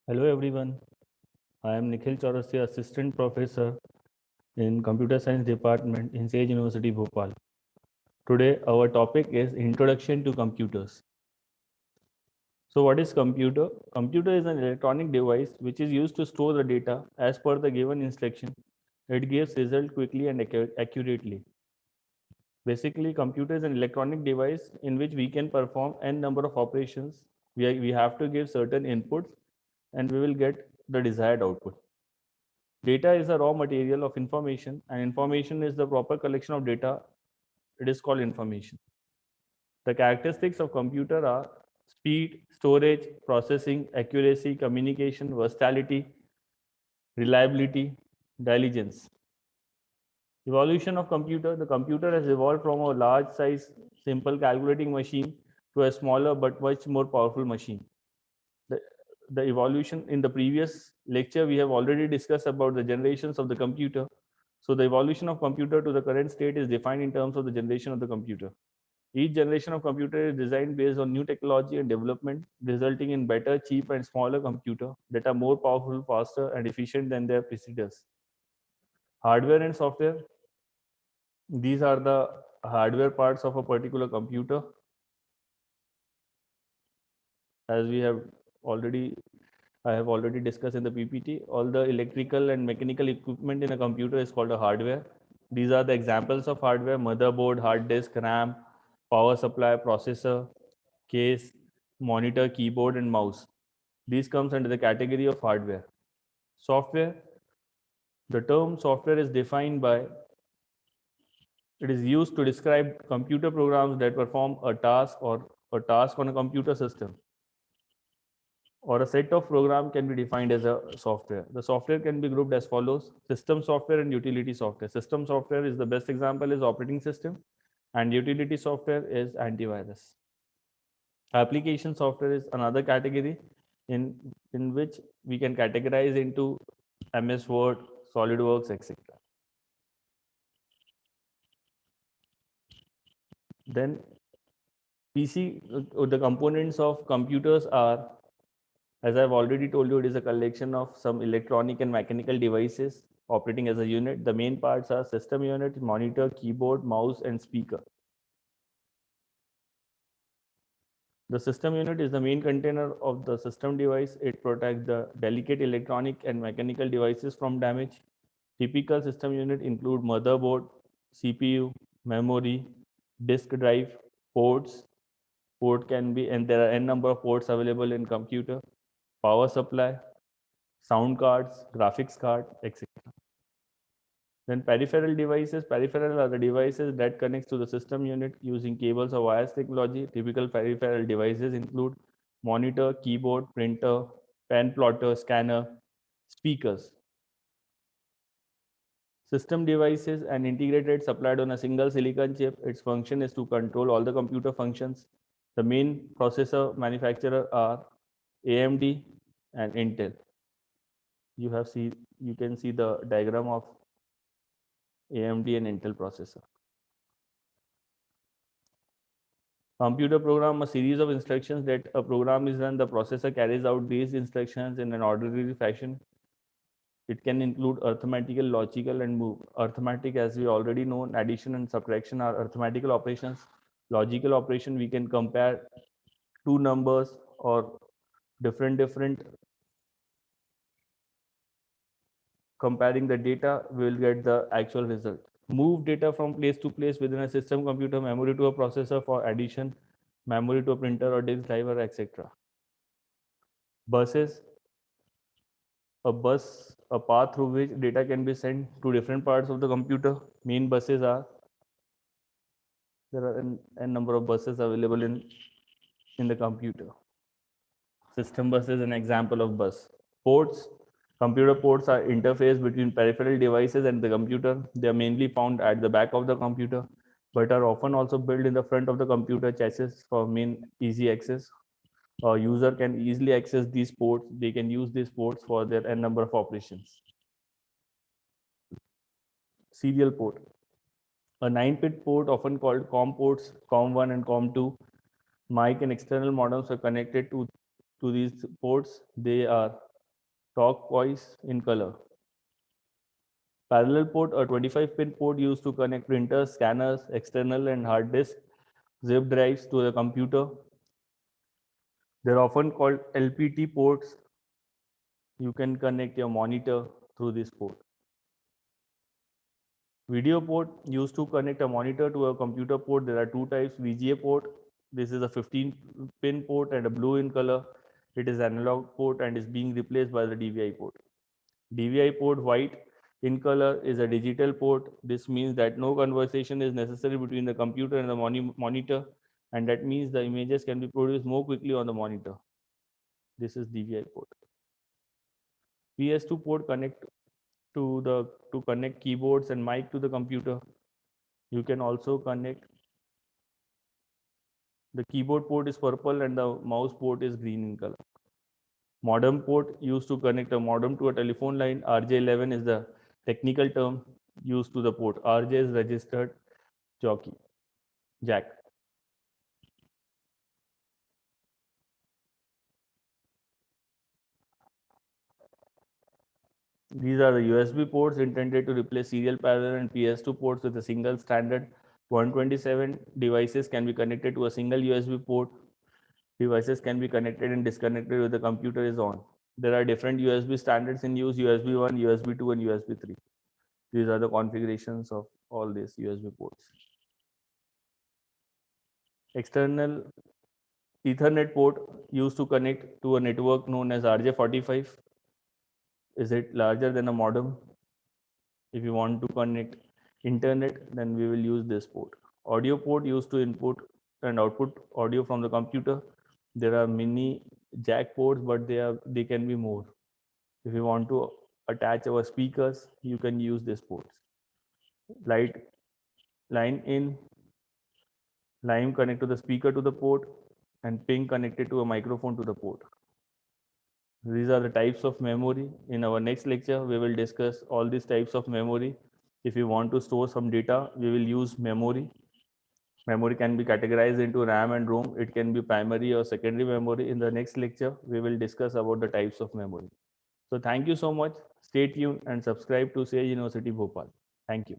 Hello everyone, I am Nikhil Chaurasia, Assistant Professor in Computer Science Department in Sage University, Bhopal. Today our topic is Introduction to Computers. So what is computer? Computer is an electronic device which is used to store the data as per the given instruction. It gives result quickly and accurately. Basically, computer is an electronic device in which we can perform n number of operations. We have to give certain inputs and we will get the desired output. Data is a raw material of information, and information is the proper collection of data. It is called information. The characteristics of computer are speed, storage, processing, accuracy, communication, versatility, reliability, diligence. Evolution of computer. The computer has evolved from a large size, simple calculating machine to a smaller but much more powerful machine. The, the evolution in the previous lecture, we have already discussed about the generations of the computer. So the evolution of computer to the current state is defined in terms of the generation of the computer. Each generation of computer is designed based on new technology and development, resulting in better, cheap, and smaller computer that are more powerful, faster, and efficient than their predecessors. Hardware and software. These are the hardware parts of a particular computer. As we have already I have already discussed in the PPT, all the electrical and mechanical equipment in a computer is called a hardware. These are the examples of hardware: motherboard, hard disk, RAM, power supply, processor, case, monitor, keyboard, and mouse. These comes under the category of hardware. Software. The term software is defined by it is used to describe computer programs that perform a task or a task on a computer system, or a set of program can be defined as a software. The software can be grouped as follows: system software and utility software. System software is the best example is operating system, and utility software is antivirus. Application software is another category in which we can categorize into MS Word, SolidWorks, etc. Then PC, the components of computers are, as I've already told you, it is a collection of some electronic and mechanical devices operating as a unit. The main parts are system unit, monitor, keyboard, mouse, and speaker. The system unit is the main container of the system device. It protects the delicate electronic and mechanical devices from damage. Typical system unit include motherboard, CPU, memory, disk drive, ports. Port can be, and there are n number of ports available in computer. Power supply, sound cards, graphics card, etc. Then peripheral devices. Peripheral are the devices that connects to the system unit using cables or wires technology. Typical peripheral devices include monitor, keyboard, printer, pen plotter, scanner, speakers. System devices and integrated supplied on a single silicon chip. Its function is to control all the computer functions. The main processor manufacturer are AMD and Intel. You can see the diagram of AMD and Intel processor. Computer program, a series of instructions that a program is run. The processor carries out these instructions in an orderly fashion. It can include arithmetical, logical, and move. Arithmetic, as we already know, addition and subtraction are arithmetical operations. Logical operation, we can compare two numbers or different comparing the data, we will get the actual result. Move data from place to place within a system computer, memory to a processor for addition, memory to a printer or disk driver, etc. Buses, a path through which data can be sent to different parts of the computer. Main buses are, there are n number of buses available in the computer. System bus is an example of bus. Ports, computer ports are interface between peripheral devices and the computer. They are mainly found at the back of the computer, but are often also built in the front of the computer chassis for main easy access. A user can easily access these ports. They can use these ports for their n number of operations. Serial port. A 9-bit port, often called COM ports, COM1 and COM2. Mic and external modems are connected to these ports. They are Talk voice in color. Parallel port, a 25-pin port used to connect printers, scanners, external and hard disk, zip drives to the computer. They're often called LPT ports. You can connect your monitor through this port. Video port used to connect a monitor to a computer port. There are two types, VGA port. This is a 15-pin port and a blue in color. It is analog port and is being replaced by the DVI port. DVI port white in color is a digital port. This means that no conversation is necessary between the computer and the monitor, and that means the images can be produced more quickly on the monitor. This is DVI port. PS2 port connect to connect keyboards and mic to the computer. You can also connect the keyboard port is purple and the mouse port is green in color. Modem port used to connect a modem to a telephone line. RJ11 is the technical term used to the port. RJ is registered jockey, jack. These are the USB ports intended to replace serial parallel and PS2 ports with a single standard. 127 devices can be connected to a single USB port. Devices can be connected and disconnected when the computer is on. There are different USB standards in use, USB 1, USB 2 and USB 3. These are the configurations of all these USB ports. External Ethernet port used to connect to a network known as RJ45. Is it larger than a modem? If you want to connect internet, then we will use this port. Audio port used to input and output audio from the computer. There are many jack ports, but they can be more. If you want to attach our speakers, you can use this ports. Light line in, line connect to the speaker to the port, and ping connected to a microphone to the port. These are the types of memory. In our next lecture, we will discuss all these types of memory. If you want to store some data, we will use memory. Memory can be categorized into RAM and ROM. It can be primary or secondary memory. In the next lecture, we will discuss about the types of memory. So thank you so much. Stay tuned and subscribe to Sage University Bhopal. Thank you.